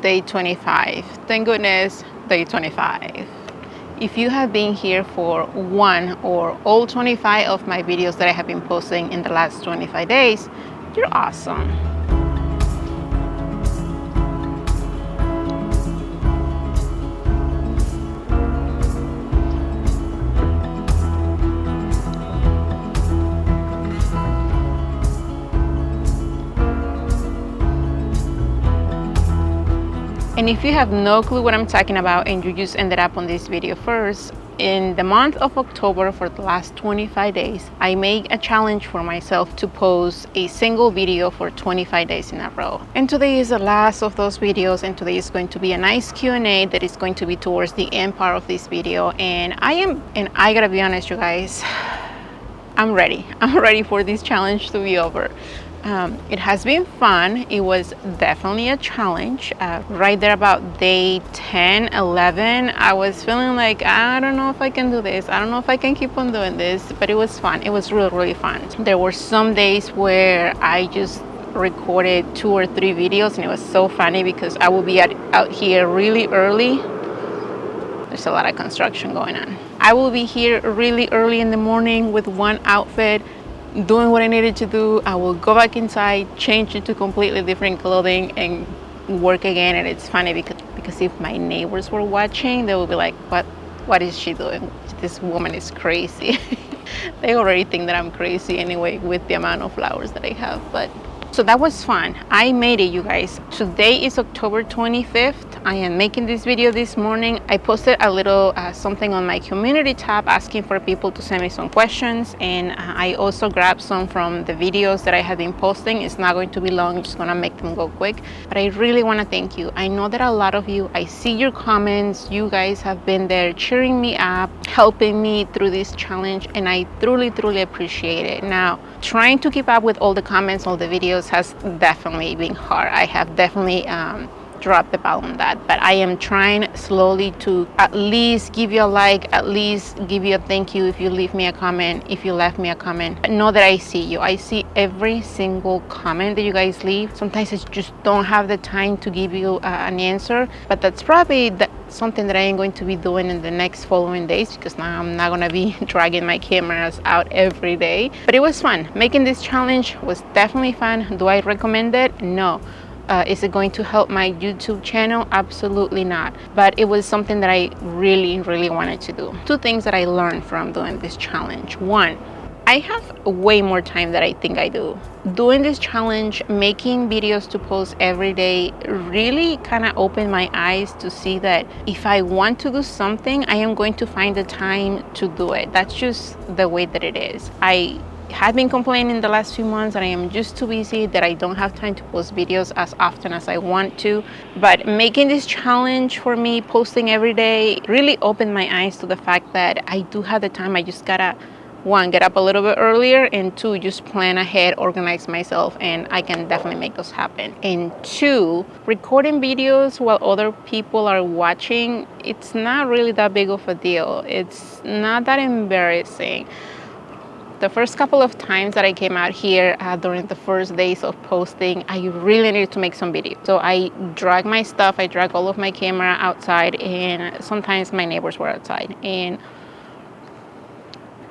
day 25. Thank goodness, day 25. If you have been here for one or all 25 of my videos that I have been posting in the last 25 days, you're awesome. And if you have no clue what I'm talking about and you just ended up on this video first, in the month of October, for the last 25 days, I made a challenge for myself to post a single video for 25 days in a row. And today is the last of those videos, and today is going to be a nice Q&A that is going to be towards the end part of this video. And I gotta be honest, you guys, I'm ready. I'm ready for this challenge to be over. It has been fun. It was definitely a challenge. Right there about day 10, 11, I was feeling like, I don't know if I can do this. I don't know if I can keep on doing this, but it was fun. It was really, really fun. There were some days where I just recorded 2 or 3 videos, and it was so funny because I will be out here really early. There's a lot of construction going on. I will be here really early in the morning with one outfit, doing what I needed to do. I will go back inside, change into completely different clothing, and work again. And it's funny because if my neighbors were watching, they would be like, what is she doing? This woman is crazy. They already think that I'm crazy anyway with the amount of flowers that I have. But so that was fun. I made it, you guys. Today is October 25th. I am making this video this morning. I posted a little something on my community tab asking for people to send me some questions, and I also grabbed some from the videos that I have been posting. It's not going to be long, I'm just gonna make them go quick. But I really wanna thank you. I know that a lot of you, I see your comments, you guys have been there cheering me up, helping me through this challenge, and I truly, truly appreciate it. Now, trying to keep up with all the comments, all the videos has definitely been hard. I have definitely dropped the ball on that, but I am trying slowly to at least give you a like, at least give you a thank you if you leave me a comment, if you left me a comment. Know that I see you. I see every single comment that you guys leave. Sometimes I just don't have the time to give you an answer, but that's probably something that I am going to be doing in the next following days, because now I'm not gonna be dragging my cameras out every day. But it was fun. Making this challenge was definitely fun. Do I recommend it? No. Is it going to help my YouTube channel? Absolutely not. But it was something that I really, really wanted to do. 2 things that I learned from doing this challenge. 1, I have way more time than I think I do. Doing this challenge, making videos to post every day, really kind of opened my eyes to see that if I want to do something, I am going to find the time to do it. That's just the way that it is. I have been complaining the last few months that I am just too busy, that I don't have time to post videos as often as I want to. But making this challenge for me, posting every day, really opened my eyes to the fact that I do have the time. I just gotta, 1, get up a little bit earlier, and 2, just plan ahead, organize myself, and I can definitely make those happen. And 2, recording videos while other people are watching, it's not really that big of a deal. It's not that embarrassing. The first couple of times that I came out here during the first days of posting, I really needed to make some videos. So I dragged my stuff, I dragged all of my camera outside, and sometimes my neighbors were outside. And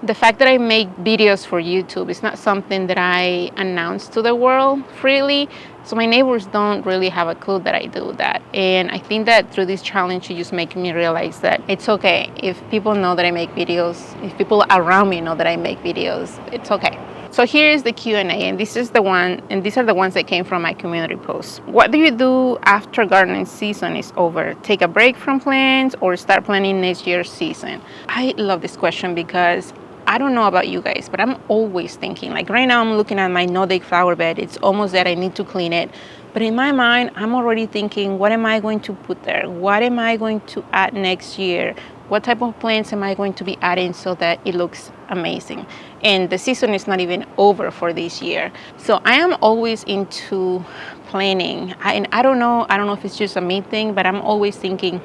the fact that I make videos for YouTube is not something that I announce to the world freely. So my neighbors don't really have a clue that I do that. And I think that through this challenge, it just makes me realize that it's okay if people know that I make videos, if people around me know that I make videos, it's okay. So here is the Q&A, and these are the ones that came from my community posts. What do you do after gardening season is over? Take a break from plants or start planning next year's season? I love this question because I don't know about you guys, but I'm always thinking, like right now I'm looking at my no-dig flower bed. It's almost that I need to clean it. But in my mind, I'm already thinking, what am I going to put there? What am I going to add next year? What type of plants am I going to be adding so that it looks amazing? And the season is not even over for this year. So I am always into planning. And I don't know if it's just a me thing, but I'm always thinking,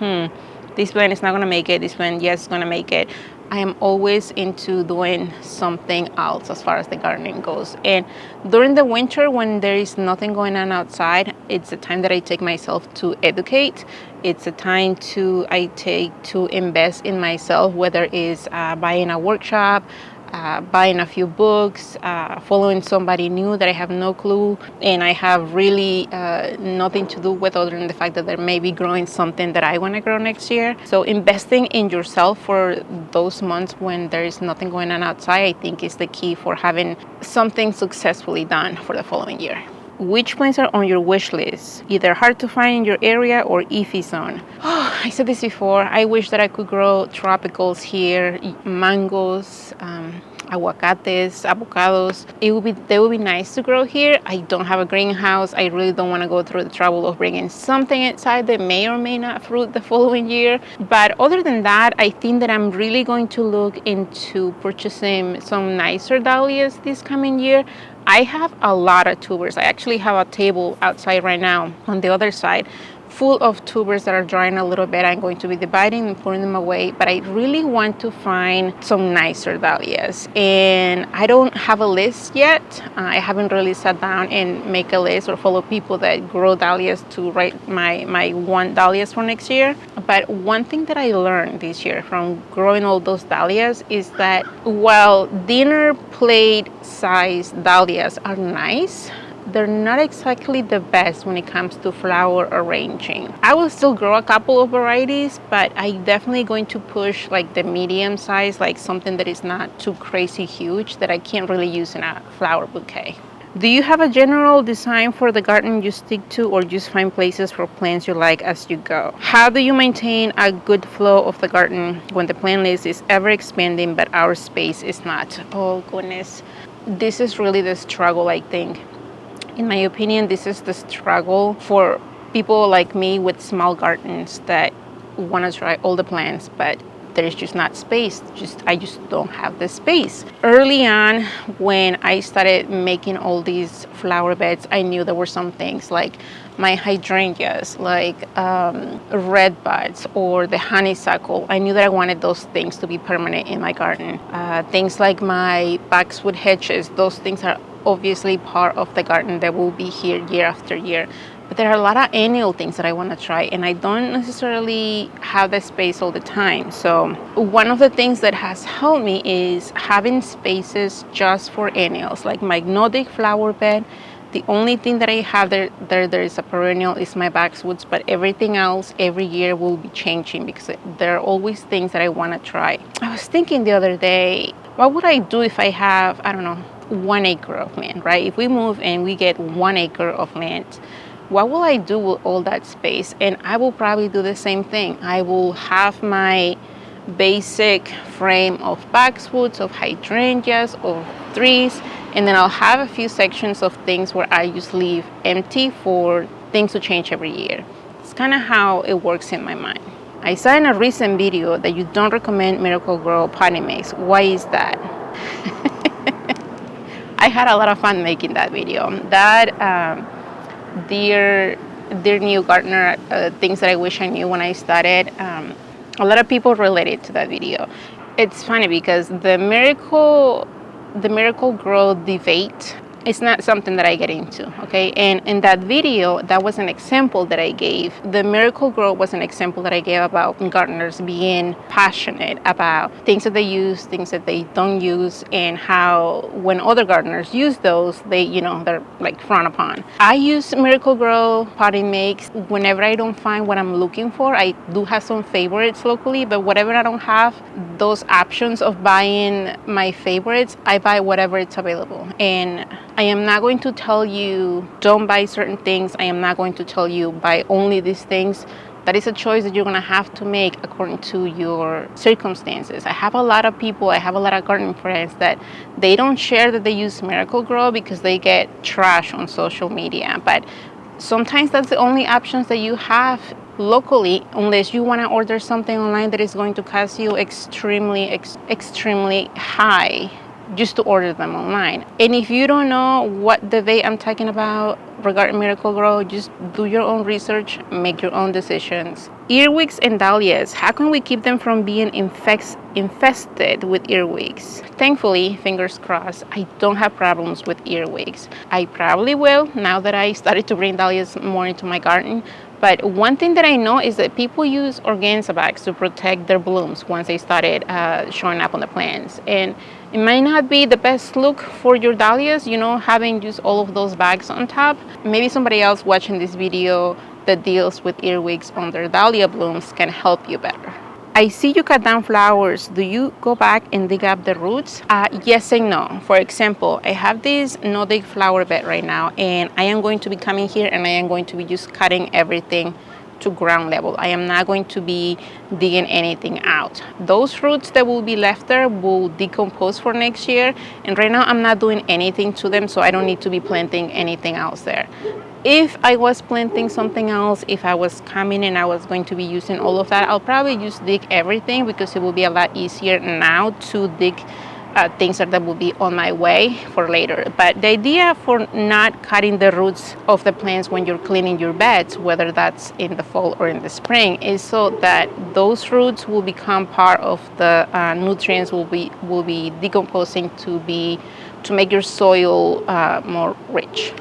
this plant is not gonna make it, this plant, yes, is gonna make it. I am always into doing something else as far as the gardening goes. And during the winter, when there is nothing going on outside, it's a time that I take myself to educate. It's a time I take to invest in myself, whether it's buying a workshop, buying a few books, following somebody new that I have no clue and I have really nothing to do with, other than the fact that they may be growing something that I want to grow next year. So investing in yourself for those months when there is nothing going on outside, I think is the key for having something successfully done for the following year. Which plants are on your wish list? Either hard to find in your area or iffy zone. Oh, I said this before. I wish that I could grow tropicals here, mangoes, aguacates, avocados. They would be nice to grow here. I don't have a greenhouse. I really don't want to go through the trouble of bringing something inside that may or may not fruit the following year. But other than that, I think that I'm really going to look into purchasing some nicer dahlias this coming year. I have a lot of tubers. I actually have a table outside right now on the other side full of tubers that are drying a little bit. I'm going to be dividing and putting them away, but I really want to find some nicer dahlias. And I don't have a list yet. I haven't really sat down and make a list or follow people that grow dahlias to write my want dahlias for next year. But one thing that I learned this year from growing all those dahlias is that while dinner plate size dahlias are nice, they're not exactly the best when it comes to flower arranging. I will still grow a couple of varieties, but I definitely going to push like the medium size, like something that is not too crazy huge that I can't really use in a flower bouquet. Do you have a general design for the garden you stick to, or just find places for plants you like as you go? How do you maintain a good flow of the garden when the plant list is ever expanding but our space is not? Oh goodness, this is really the struggle, I think. In my opinion, this is the struggle for people like me with small gardens that want to try all the plants, but there's just not space. I just don't have the space. Early on, when I started making all these flower beds, I knew there were some things like my hydrangeas, like red buds or the honeysuckle. I knew that I wanted those things to be permanent in my garden. Things like my boxwood hedges, those things are obviously part of the garden that will be here year after year. But there are a lot of annual things that I want to try, and I don't necessarily have the space all the time. So one of the things that has helped me is having spaces just for annuals, like my Nordic flower bed. The only thing that I have there is a perennial is my boxwoods, but everything else every year will be changing because there are always things that I want to try. I was thinking the other day, what would I do if I have, I don't know, 1 acre of land, right? If we move and we get 1 acre of land, what will I do with all that space? And I will probably do the same thing. I will have my basic frame of boxwoods, of hydrangeas, of trees, and then I'll have a few sections of things where I just leave empty for things to change every year. It's kind of how it works in my mind. I saw in a recent video that you don't recommend Miracle-Gro potting mix. Why is that? I had a lot of fun making that video. That Dear New Gardener, things that I wish I knew when I started, a lot of people related to that video. It's funny because the Miracle-Gro debate is not something that I get into, okay? And in that video, that was an example that I gave. The Miracle-Gro was an example that I gave about gardeners being passionate about things that they use, things that they don't use, and how when other gardeners use those, they're like frowned upon. I use Miracle-Gro potting mix whenever I don't find what I'm looking for. I do have some favorites locally, but whatever I don't have, those options of buying my favorites, I buy whatever it's available. And I am not going to tell you don't buy certain things. I am not going to tell you buy only these things. That is a choice that you're going to have to make according to your circumstances. I have a lot of gardening friends that they don't share that they use Miracle-Gro because they get trash on social media. But sometimes that's the only options that you have locally, unless you want to order something online that is going to cost you extremely high just to order them online. And if you don't know what the bait I'm talking about regarding Miracle Grow, just do your own research, make your own decisions. Earwigs and dahlias, how can we keep them from being infested with earwigs? Thankfully, fingers crossed, I don't have problems with earwigs. I probably will now that I started to bring dahlias more into my garden. But one thing that I know is that people use organza bags to protect their blooms once they started showing up on the plants. And it might not be the best look for your dahlias, you know, having just all of those bags on top. Maybe somebody else watching this video that deals with earwigs on their dahlia blooms can help you better. I see you cut down flowers. Do you go back and dig up the roots? Yes and no. For example, I have this no dig flower bed right now, and I am going to be coming here and I am going to be just cutting everything to ground level. I am not going to be digging anything out. Those roots that will be left there will decompose for next year, and right now I'm not doing anything to them, so I don't need to be planting anything else there. If I was planting something else, if I was coming and I was going to be using all of that, I'll probably just dig everything, because it will be a lot easier now to dig things that will be on my way for later. But the idea for not cutting the roots of the plants when you're cleaning your beds, whether that's in the fall or in the spring, is so that those roots will become part of the nutrients will be decomposing to make your soil more rich.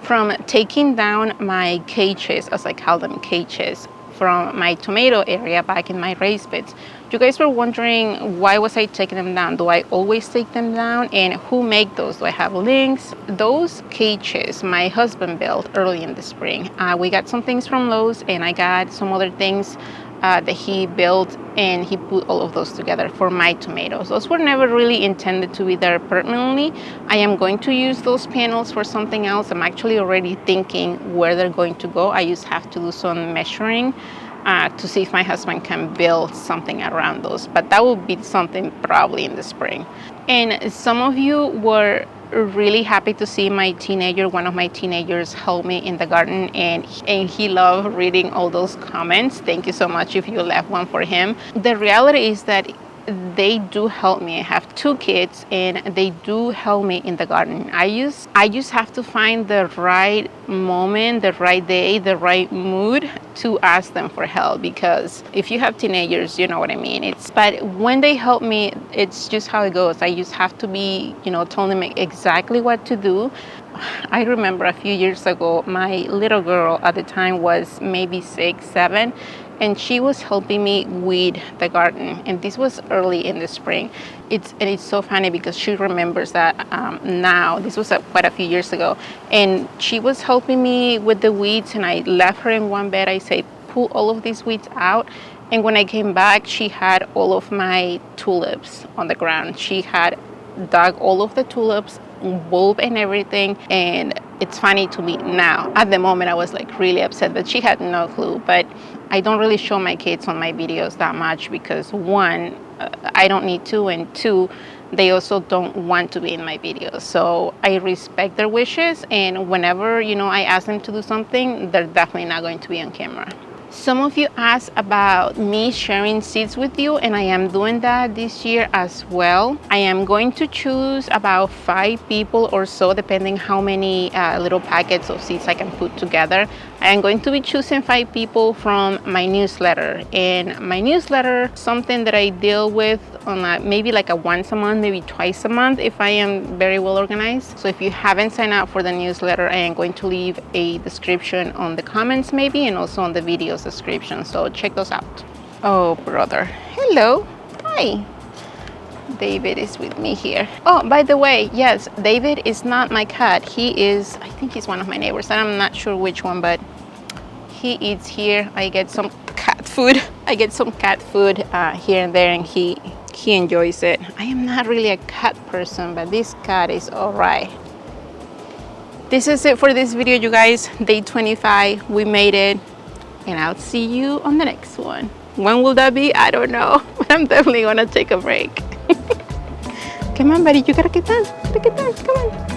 From taking down my cages, as I call them, cages, from my tomato area back in my raised beds, you guys were wondering, why was I taking them down? Do I always take them down? And who make those? Do I have links? Those cages my husband built early in the spring. We got some things from Lowe's, and I got some other things that he built, and he put all of those together for my tomatoes. Those were never really intended to be there permanently. I am going to use those panels for something else. I'm actually already thinking where they're going to go. I just have to do some measuring to see if my husband can build something around those, but that will be something probably in the spring. And some of you were really happy to see one of my teenagers help me in the garden, and he loved reading all those comments. Thank you so much if you left one for him. The reality is that they do help me. I have 2 kids, and they do help me in the garden. I just have to find the right moment, the right day, the right mood to ask them for help, because if you have teenagers, you know what I mean. But when they help me, it's just how it goes. I just have to be, telling them exactly what to do. I remember a few years ago, my little girl at the time was maybe 6, 7, and she was helping me weed the garden, and this was early in the spring. It's so funny because she remembers that now. This was quite a few years ago, and she was helping me with the weeds, and I left her in one bed. I said, pull all of these weeds out, and when I came back, she had all of my tulips on the ground. She had dug all of the tulips, bulb and everything, and it's funny to me now. At the moment, I was like really upset, but she had no clue. But I don't really show my kids on my videos that much because 1, I don't need to, and 2, they also don't want to be in my videos. So I respect their wishes, and whenever I ask them to do something, they're definitely not going to be on camera. Some of you asked about me sharing seeds with you, and I am doing that this year as well. I am going to choose about 5 people or so, depending how many little packets of seeds I can put together. I am going to be choosing 5 people from my newsletter. And my newsletter, something that I deal with on maybe like a once a month, maybe twice a month if I am very well organized. So if you haven't signed up for the newsletter, I am going to leave a description on the comments maybe, and also on the video's description. So check those out. Oh, brother. Hello. Hi. David is with me here. Oh, by the way, yes, David is not my cat. He is, I think he's one of my neighbors, and I'm not sure which one, but he eats here. I get some cat food. Here and there, and he enjoys it. I am not really a cat person, but this cat is all right. This is it for this video, you guys. Day 25, we made it, and I'll see you on the next one. When will that be? I don't know, but I'm definitely gonna take a break. Come on, buddy, you gotta get done. Come on.